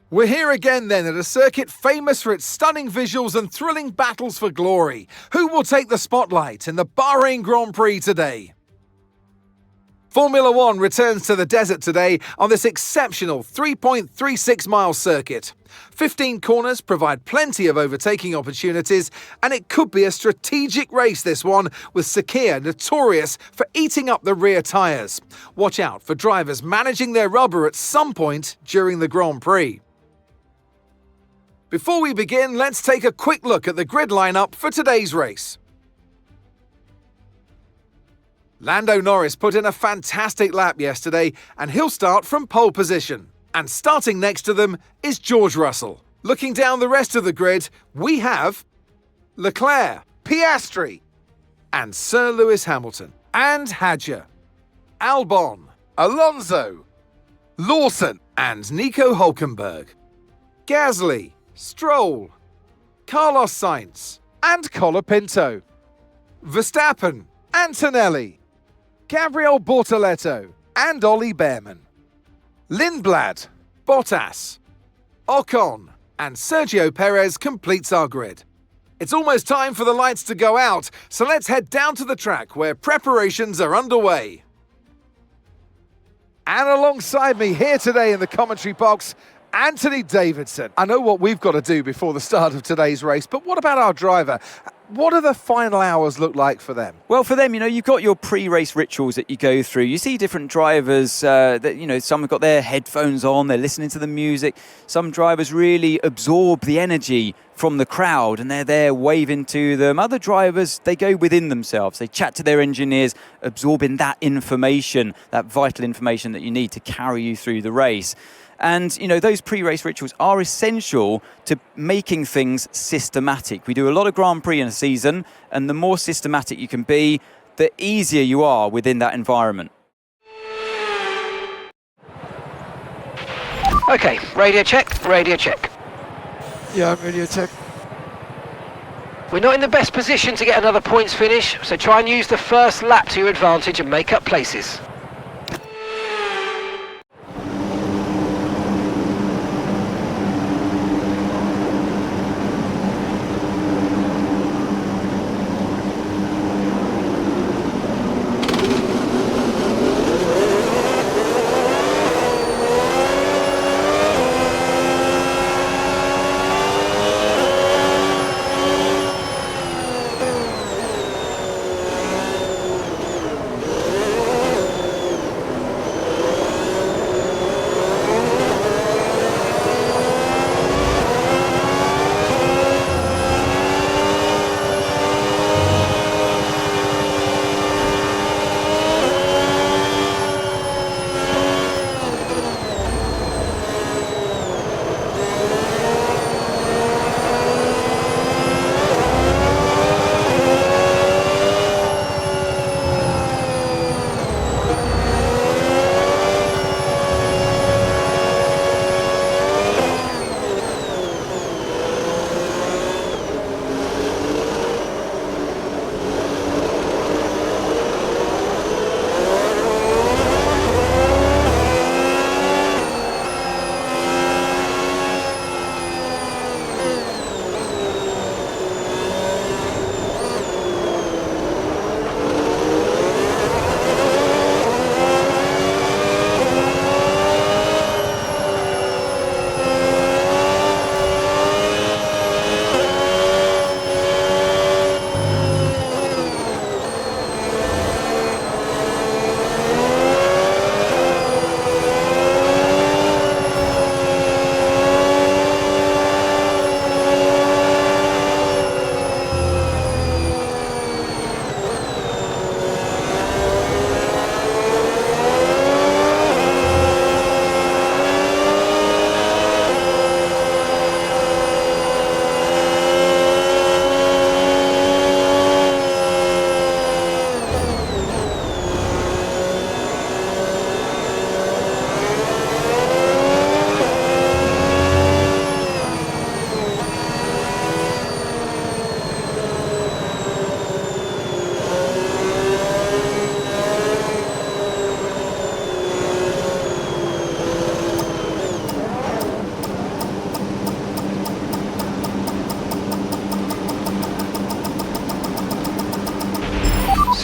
We're here again then at a circuit famous for its stunning visuals and thrilling battles for glory. Who will take the spotlight in the Bahrain Grand Prix today? Formula One returns to the desert today on this exceptional 3.36-mile circuit. 15 corners provide plenty of overtaking opportunities, and it could be a strategic race, this one, with Sakir notorious for eating up the rear tyres. Watch out for drivers managing their rubber at some point during the Grand Prix. Before we begin, let's take a quick look at the grid lineup for today's race. Lando Norris put in a fantastic lap yesterday, and he'll start from pole position. And starting next to them is George Russell. Looking down the rest of the grid, we have Leclerc, Piastri, and Sir Lewis Hamilton, and Hadjar, Albon, Alonso, Lawson, and Nico Hülkenberg, Gasly, Stroll, Carlos Sainz, and Colapinto, Verstappen, Antonelli, Gabriel Bortoleto, and Ollie Behrman, Lindblad, Bottas, Ocon, and Sergio Perez completes our grid. It's almost time for the lights to go out, so let's head down to the track where preparations are underway. And alongside me here today in the commentary box, Anthony Davidson. I know what we've got to do before the start of today's race, but what about our driver? What do the final hours look like for them? Well, for them, you've got your pre-race rituals that you go through. You see different drivers that, some have got their headphones on, they're listening to the music. Some drivers really absorb the energy from the crowd and they're there waving to them. Other drivers, they go within themselves. They chat to their engineers, absorbing that information, that vital information that you need to carry you through the race. And, those pre-race rituals are essential to making things systematic. We do a lot of Grand Prix in a season, and the more systematic you can be, the easier you are within that environment. Okay, radio check, radio check. Yeah, radio check. We're not in the best position to get another points finish, so try and use the first lap to your advantage and make up places.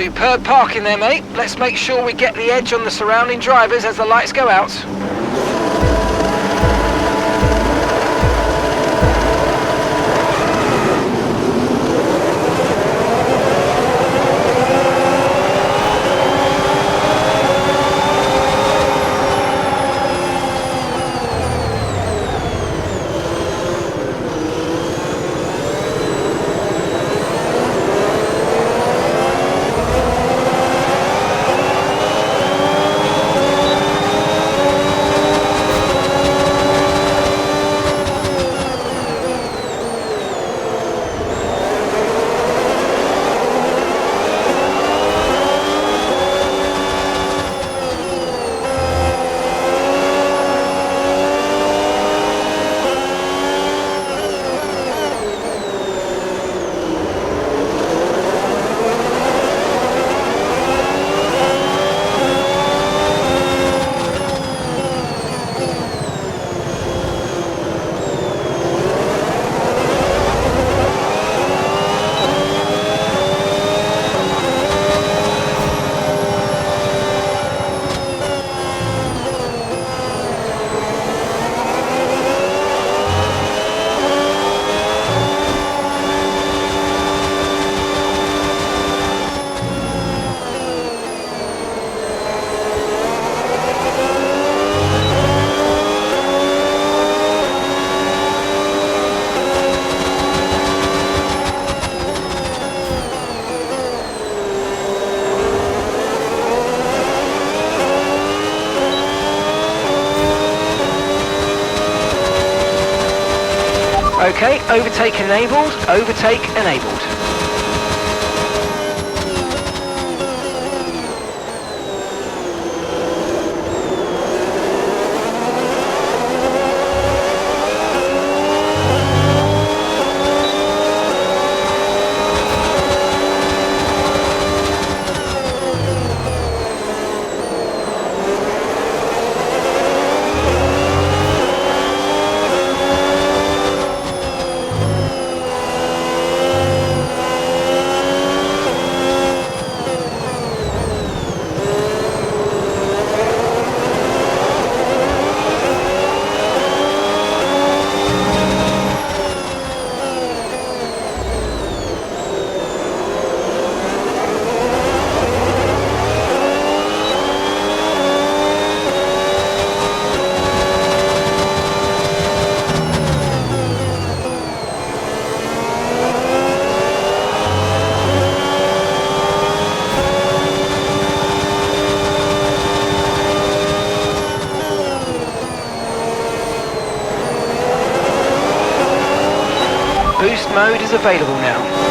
Superb parking there, mate. Let's make sure we get the edge on the surrounding drivers as the lights go out. Okay, overtake enabled, overtake enabled. Boost mode is available now.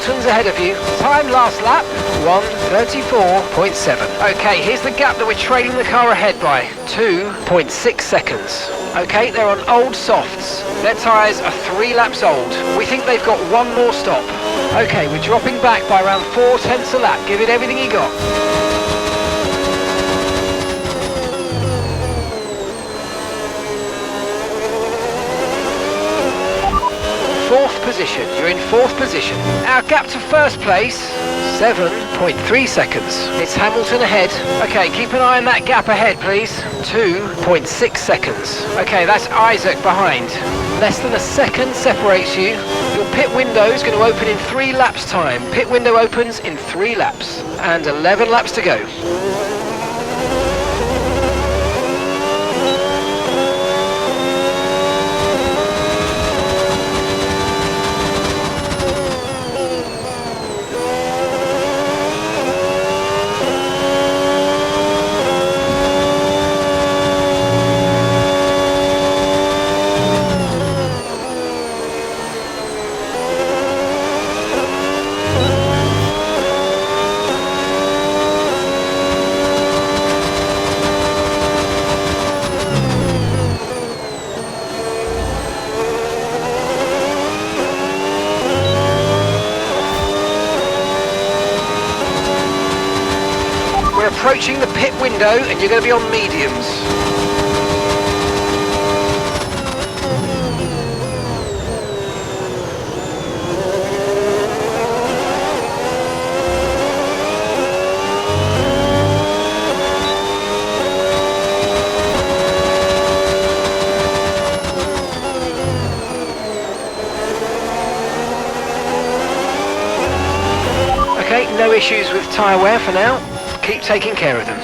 Hamilton's ahead of you. Time last lap, 1:34.7. Okay, here's the gap that we're trailing the car ahead by, 2.6 seconds. Okay, they're on old softs. Their tyres are 3 laps old. We think they've got one more stop. Okay, we're dropping back by around 4/10 a lap. Give it everything you got. Fourth position. You're in fourth position. Our gap to first place, 7.3 seconds. It's Hamilton ahead. Okay, keep an eye on that gap ahead, please. 2.6 seconds. Okay, that's Isaac behind. Less than a second separates you. Your pit window is going to open in 3 laps time. Pit window opens in 3 laps. And 11 laps to go. Approaching the pit window and you're going to be on mediums. Okay, no issues with tyre wear for now. Keep taking care of them.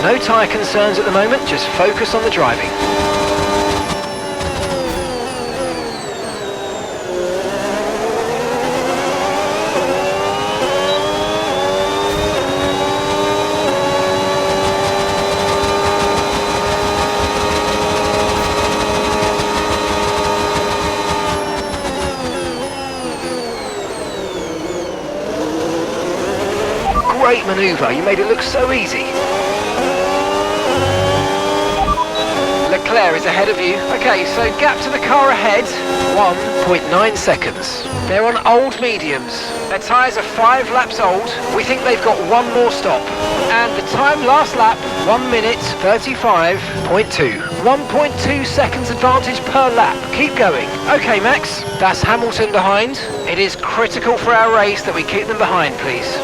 No tyre concerns at the moment, just focus on the driving. Great manoeuvre, you made it look so easy. Leclerc is ahead of you. Okay, so gap to the car ahead, 1.9 seconds. They're on old mediums. Their tyres are 5 laps old. We think they've got one more stop. And the time last lap, 1:35.2. 1.2 seconds advantage per lap. Keep going. Okay, Max, that's Hamilton behind. It is critical for our race that we keep them behind, please.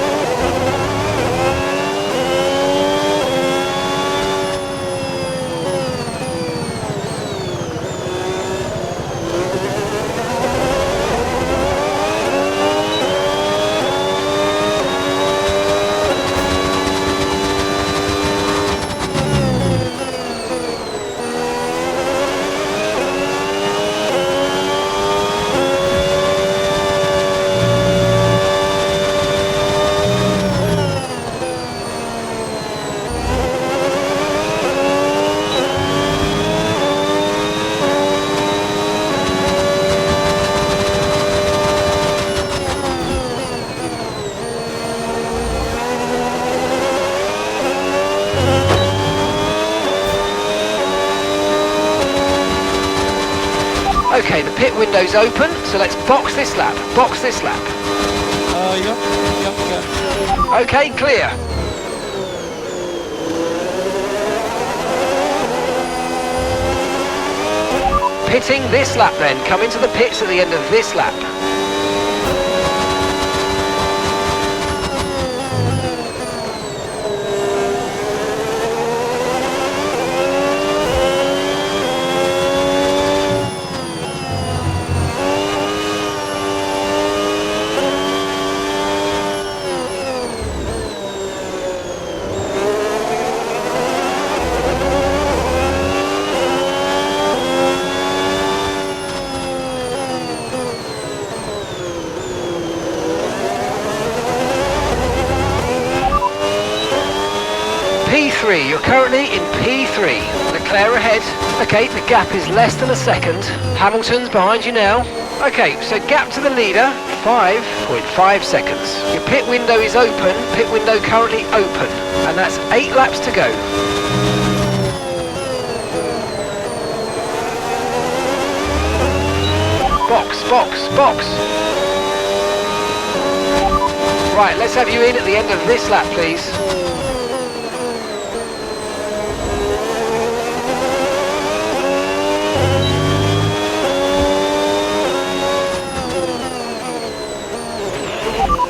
Okay, the pit window's open, so let's box this lap. Box this lap. Yeah. Okay, clear. Pitting this lap then. Come into the pits at the end of this lap. P3. You're currently in P3. Leclerc ahead. Okay, the gap is less than a second. Hamilton's behind you now. Okay, so gap to the leader, 5.5 seconds. Your pit window is open. Pit window currently open. And that's 8 laps to go. Box, box, box. Right, let's have you in at the end of this lap, please.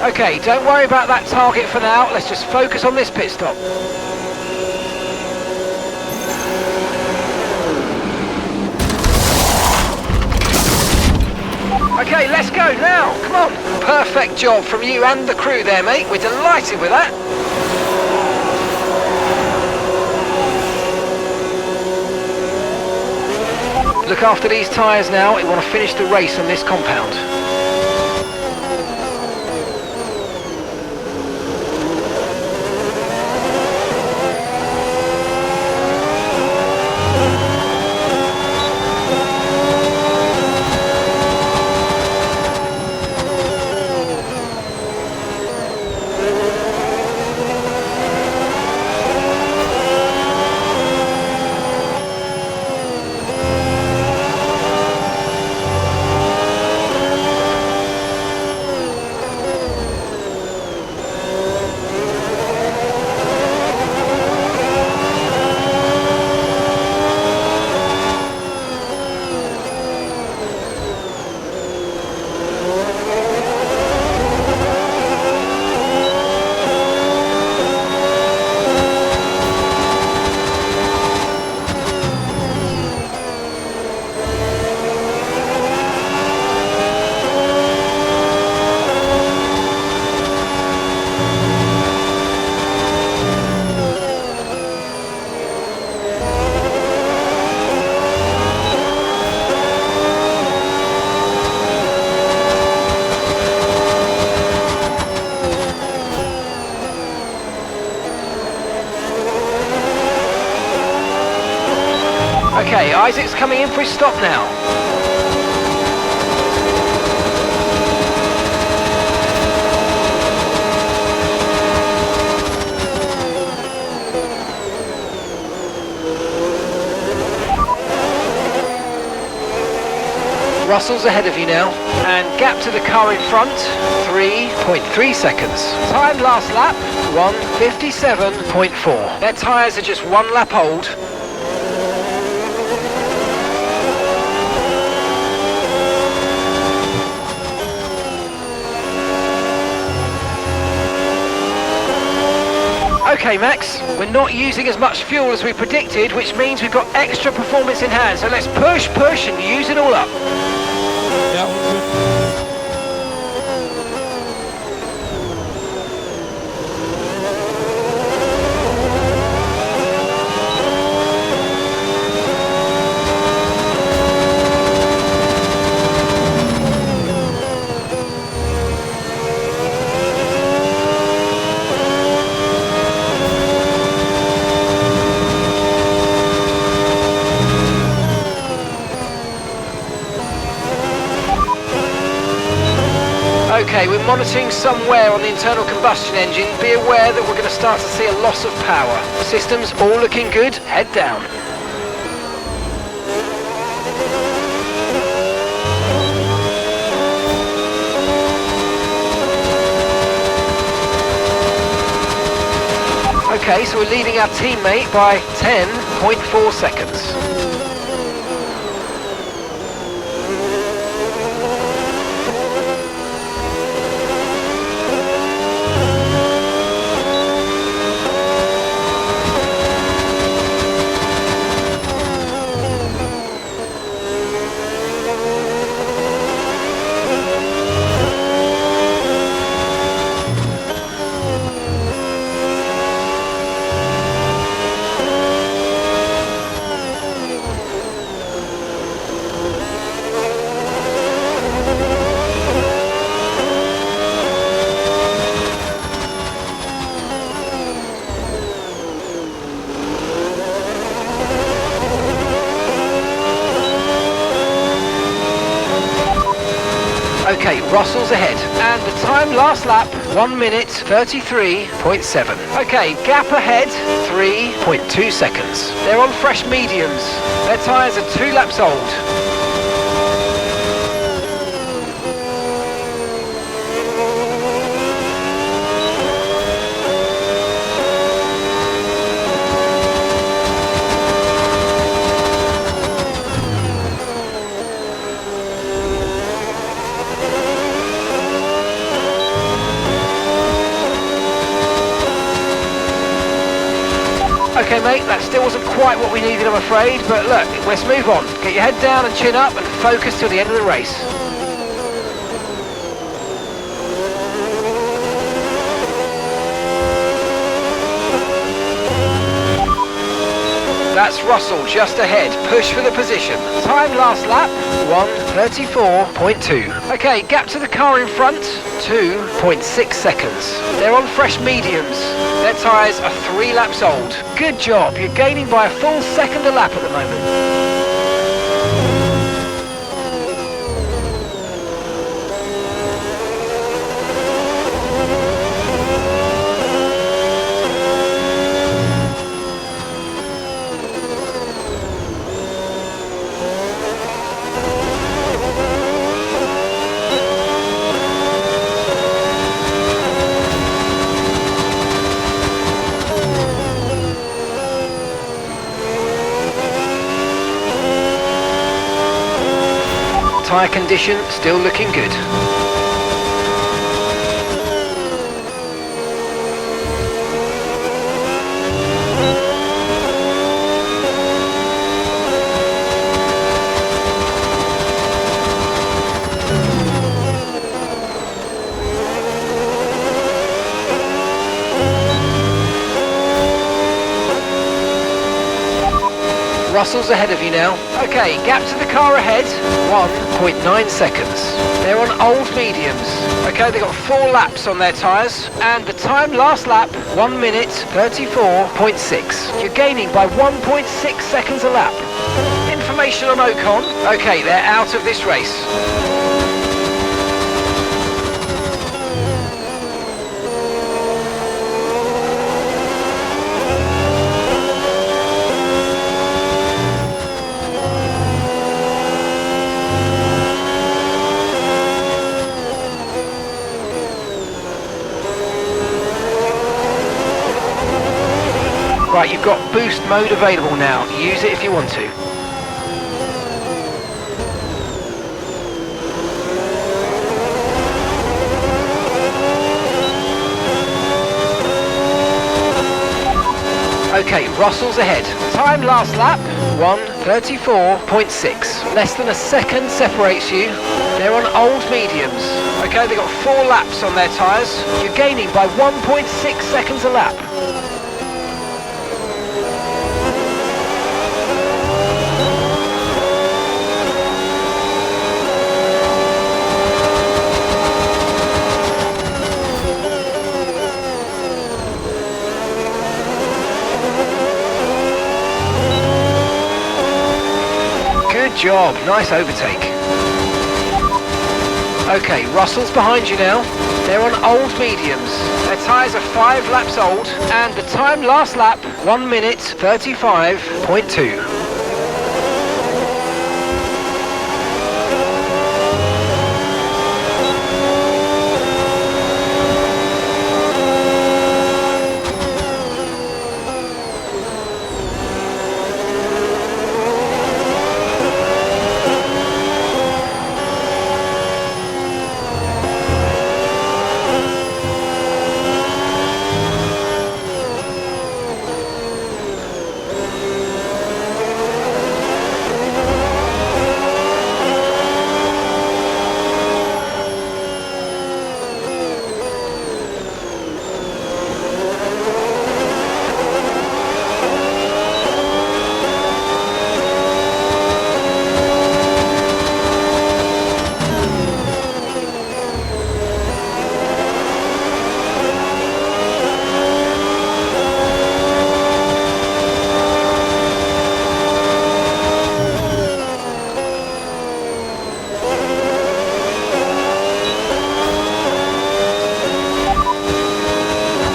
Okay, don't worry about that target for now. Let's just focus on this pit stop. Okay, let's go now. Come on. Perfect job from you and the crew there, mate. We're delighted with that. Look after these tyres now. We want to finish the race on this compound. Okay, Isaac's coming in for his stop now. Russell's ahead of you now, and gap to the car in front, 3.3 seconds. Time last lap, 1:57.4. Their tyres are just 1 lap old. Okay, Max, we're not using as much fuel as we predicted, which means we've got extra performance in hand. So let's push, push, and use it all up. Yeah, all good. Okay, we're monitoring some wear on the internal combustion engine. Be aware that we're going to start to see a loss of power. Systems all looking good. Head down. Okay, so we're leading our teammate by 10.4 seconds. Russell's ahead. And the time last lap, 1 minute 33.7. Okay, gap ahead, 3.2 seconds. They're on fresh mediums. Their tyres are 2 laps old. Okay mate, that still wasn't quite what we needed, I'm afraid, but look, let's move on. Get your head down and chin up and focus till the end of the race. That's Russell just ahead, push for the position. Time last lap, 1:34.2. Okay, gap to the car in front, 2.6 seconds. They're on fresh mediums. Their tyres are 3 laps old. Good job, you're gaining by a full second a lap at the moment. Tyre condition still looking good. Russell's ahead of you now. Okay, gap to the car ahead, 1.9 seconds. They're on old mediums. Okay, they've got 4 laps on their tyres, and the time last lap, 1 minute 34.6. You're gaining by 1.6 seconds a lap. Information on Ocon. Okay, they're out of this race. Right, you've got boost mode available now. Use it if you want to. Okay, Russell's ahead. Time last lap, 1:34.6. Less than a second separates you. They're on old mediums. Okay, they've got 4 laps on their tyres. You're gaining by 1.6 seconds a lap. Good job, nice overtake. Okay, Russell's behind you now. They're on old mediums. Their tyres are 5 laps old, and the time last lap, 1 minute 35.2.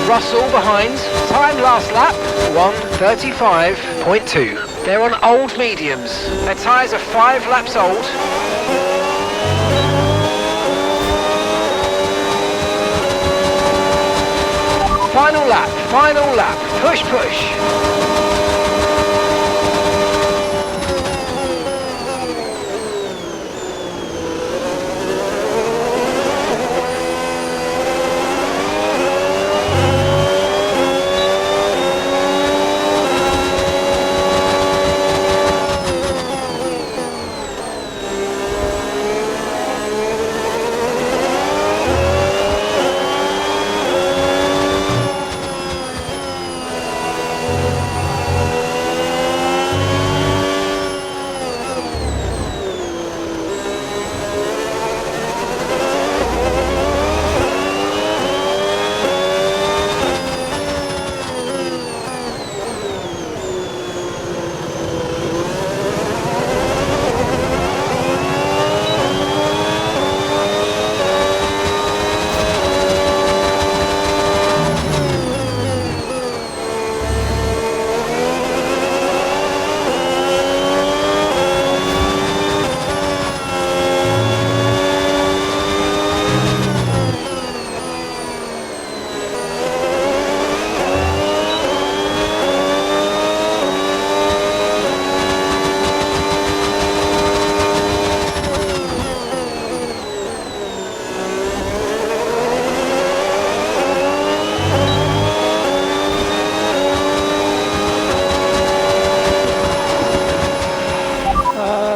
Russell behind. Time last lap, 1:35.2. They're on old mediums. Their tyres are 5 laps old. Final lap, push, push.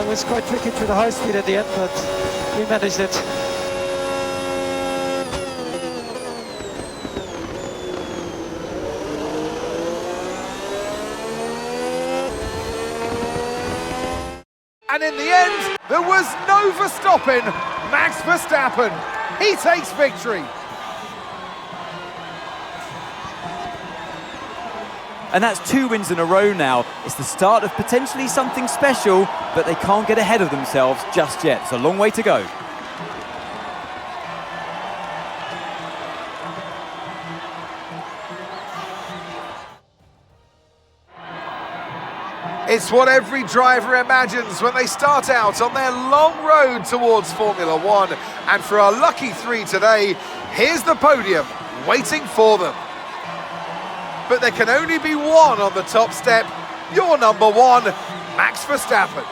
It was quite tricky to the high speed at the end, but we managed it. And in the end, there was no Verstappen. Max Verstappen, he takes victory. And that's 2 wins in a row now. It's the start of potentially something special, but they can't get ahead of themselves just yet. It's a long way to go. It's what every driver imagines when they start out on their long road towards Formula One. And for our lucky 3 today, here's the podium waiting for them. But there can only be one on the top step. Your number 1, Max Verstappen.